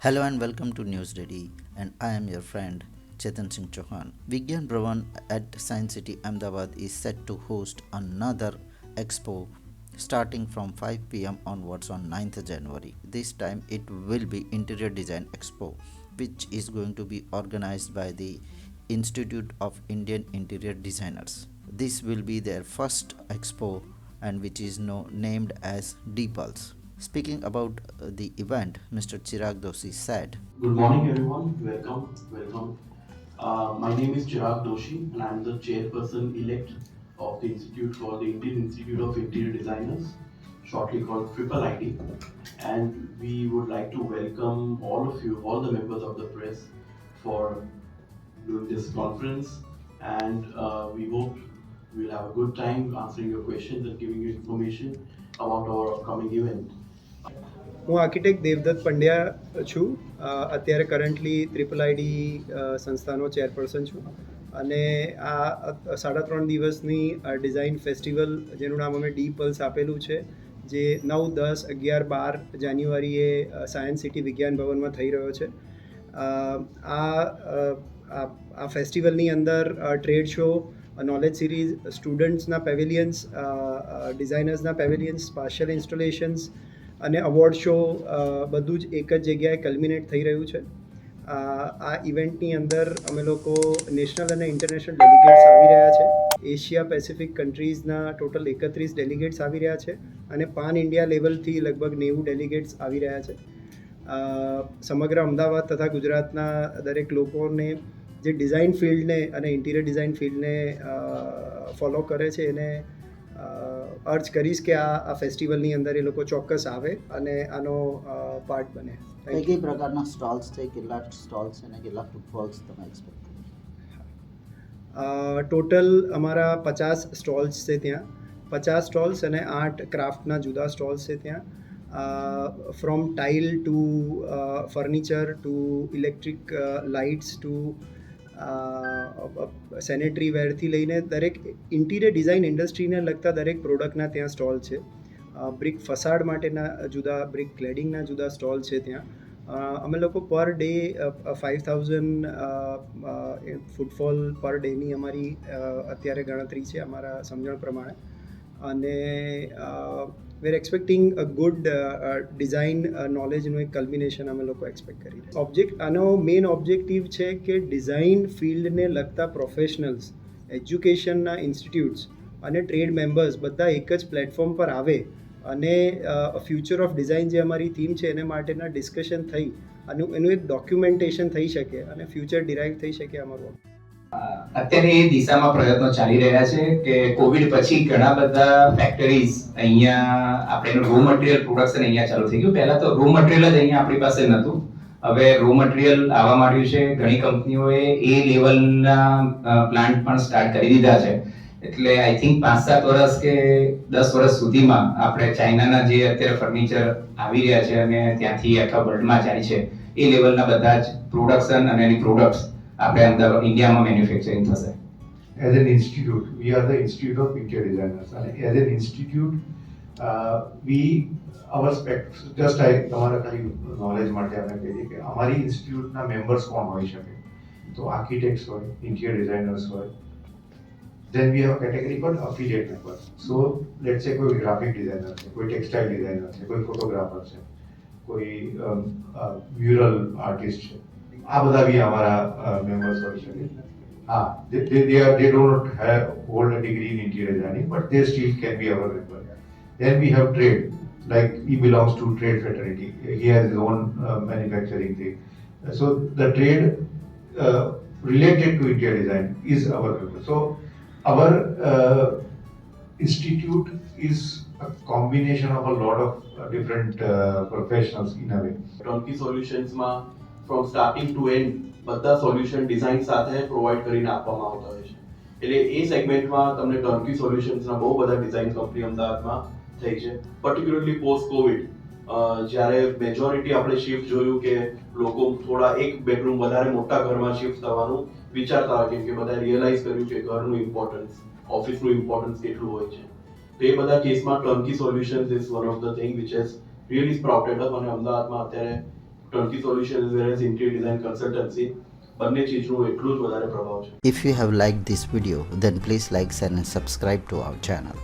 Hello and welcome to News Ready, and I am your friend Chetan Singh Chauhan. Vigyan Bhavan at Science City Ahmedabad is set to host another expo starting from 5 pm onwards on 9th January. This time it will be Interior Design Expo, which is going to be organized by the Institute of Indian Interior Designers. This will be their first expo and which is named as DPulse. Speaking about the event, Mr. Chirag Doshi said, Good morning, everyone. Welcome. My name is Chirag Doshi, and I'm the chairperson elect of the institute called the Indian Institute of Interior Designers, shortly called Triple ID. And we would like to welcome all of you, all the members of the press, for doing this conference. And we hope we'll have a good time answering your questions and giving you information about our upcoming event. હું architect Devdatt Pandya છું. અત્યારે currently triple ID સંસ્થાનો chairperson છું અને આ 3.5 દિવસની design festival જેનું નામ અમે DPulse આપેલું છે, જે 9, 10, 11, 12 જાન્યુઆરીએ સાયન્સ સિટી વિજ્ઞાન ભવનમાં થઈ રહ્યો છે. આ ફેસ્ટિવલની અંદર ટ્રેડ શો, નોલેજ સિરીઝ, સ્ટુડન્ટ્સના પેવેલિયન્સ, ડિઝાઇનર્સના પેવેલિયન્સ, સ્પાશિયલ ઇન્સ્ટોલેશન્સ અને અવોર્ડ શો બધું જ એક જ જગ્યાએ કલ્મિનેટ થઈ રહ્યું છે. આ ઇવેન્ટની અંદર અમે લોકો નેશનલ અને ઇન્ટરનેશનલ ડેલિગેટ્સ આવી રહ્યા છે. એશિયા પેસિફિક કન્ટ્રીઝના ટોટલ 31 ડેલિગેટ્સ આવી રહ્યા છે અને પાન ઇન્ડિયા લેવલથી લગભગ 90 ડેલિગેટ્સ આવી રહ્યા છે. સમગ્ર અમદાવાદ તથા ગુજરાતના દરેક લોકોને જે ડિઝાઇન ફિલ્ડને અને ઇન્ટિરિયર ડિઝાઇન ફિલ્ડને ફોલો કરે છે એને અર્જ કરીશ કે આ ફેસ્ટિવલની અંદર એ લોકો ચોક્કસ આવે અને આનો પાર્ટ બને. કઈ પ્રકારના સ્ટોલ્સ છે, કેટલા સ્ટોલ્સ અને કેટલા ફૂટફોલ્સ તમે એક્સપેક્ટ કરો? ટોટલ અમારા 50 સ્ટોલ્સ છે ત્યાં. 50 સ્ટોલ્સ અને 8 ક્રાફ્ટના જુદા સ્ટોલ્સ છે ત્યાં. From tile to furniture to electric lights to sanitary વેરથી લઈને દરેક ઇન્ટિરિયર ડિઝાઇન ઇન્ડસ્ટ્રીને લગતા દરેક પ્રોડક્ટના ત્યાં સ્ટોલ છે. બ્રિક ફસાડ માટેના જુદા, બ્રિક ક્લેડિંગના જુદા સ્ટોલ છે ત્યાં. અમે લોકો પર ડે 5000 ફૂટફોલ પર ડેની અમારી અત્યારે ગણતરી છે અમારા સમજણ પ્રમાણે. અને we are expecting a good design નોલેજનું એક કલ્મિનેશન અમે લોકો એક્સપેક્ટ કરી રહ્યા. આનો મેઇન ઓબ્જેક્ટિવ છે કે ડિઝાઇન ફિલ્ડને લગતા પ્રોફેશનલ્સ, એજ્યુકેશનના ઇન્સ્ટિટ્યૂટ્સ અને ટ્રેડ મેમ્બર્સ બધા એક જ પ્લેટફોર્મ પર આવે અને ફ્યુચર ઓફ ડિઝાઇન જે અમારી થીમ છે એને માટેના ડિસ્કશન થઈ અને એનું એક ડોક્યુમેન્ટેશન થઈ શકે અને ફ્યુચર ડિરાઇવ થઈ શકે અમારું. અત્યારે એ દિશામાં પ્રયત્નો ચાલી રહ્યા છે કે કોવિડ પછી ઘણા બધા ફેક્ટરીઝ અહીંયા આપણે રો મટીરિયલ પ્રોડક્શન અહીંયા ચાલુ થઈ ગયું. પહેલા તો રો મટીરિયલ જ અહીંયા આપણી પાસે નહોતું. હવે રો મટીરિયલ આવવા માંડ્યું છે. ઘણી કંપનીઓએ એ લેવલના પ્લાન્ટ પણ સ્ટાર્ટ કરી દીધા છે. એટલે આઈ થિંક 5-7 વર્ષ કે 10 વર્ષ સુધીમાં આપણે ચાઇનાના જે અત્યારે ફર્નિચર આવી રહ્યા છે અને ત્યાંથી આખા વર્લ્ડમાં જાય છે એ લેવલના બધા જ પ્રોડક્શન અને એની પ્રોડક્ટ્સ આપણે અમદાવાદ ઇન્ડિયામાં મેન્યુફેક્ચરિંગ થશે. As an institute, we are the Institute of Interior Designers. And as an institute, our specs, just like તમારા ખાલી નોલેજ માટે અમે કહીએ કે અમારી ઇન્સ્ટિટ્યૂટના મેમ્બર્સ કોણ હોઈ શકે, તો આર્કિટેક્ટ્સ હોય, ઇન્ટિરિયર ડિઝાઇનર્સ હોય. Then we have a category called affiliate members. So let's say કોઈ ગ્રાફિક ડિઝાઇનર છે, કોઈ ટેક્સટાઇલ ડિઝાઇનર છે, કોઈ ફોટોગ્રાફર છે, કોઈ મ્યુરલ આર્ટિસ્ટ છે. આ બધા બી અમારા મેમ્બર્સ હોઈ શકે. They don't hold a degree in interior designing, but they still can be our member. Then we have trade, like he belongs to trade fraternity. He has his own manufacturing thing. So the trade related to interior design is our member. So our institute is a combination of a lot of different professionals in a way. Turnkey solutions માં from starting to end બધા solution design સાથે provide કરીને આપવામાં આવતા હોય છે. એટલે એ સેગમેન્ટમાં તમને ટર્કી સોલ્યુશન્સના બહુ બધા ડિઝાઇન કંપની અમદાવાદમાં થઈ છે. પર્ટિક્યુલરલી પોસ્ટ કોવિડ જ્યારે મેજોરિટી આપણે શિફ્ટ જોયું કે લોકો થોડા એક બેડરૂમ વધારે મોટા ઘરમાં શિફ્ટ થવાનું વિચારતા હોય, કેમ કે બધા રિયલાઇઝ કર્યું કે ઘરનું ઇમ્પોર્ટન્સ, ઓફિસનું ઇમ્પોર્ટન્સ કેટલું હોય છે. તો એ બધા કેસમાં turnkey solutions is one of the thing which has really sprouted up. અને અમદાવાદમાં અત્યારે turnkey solution as well as interior design consultancy બંને ચીજનું એટલું જ વધારે પ્રભાવ છે. If you have liked this video, then please like, share and subscribe to our channel.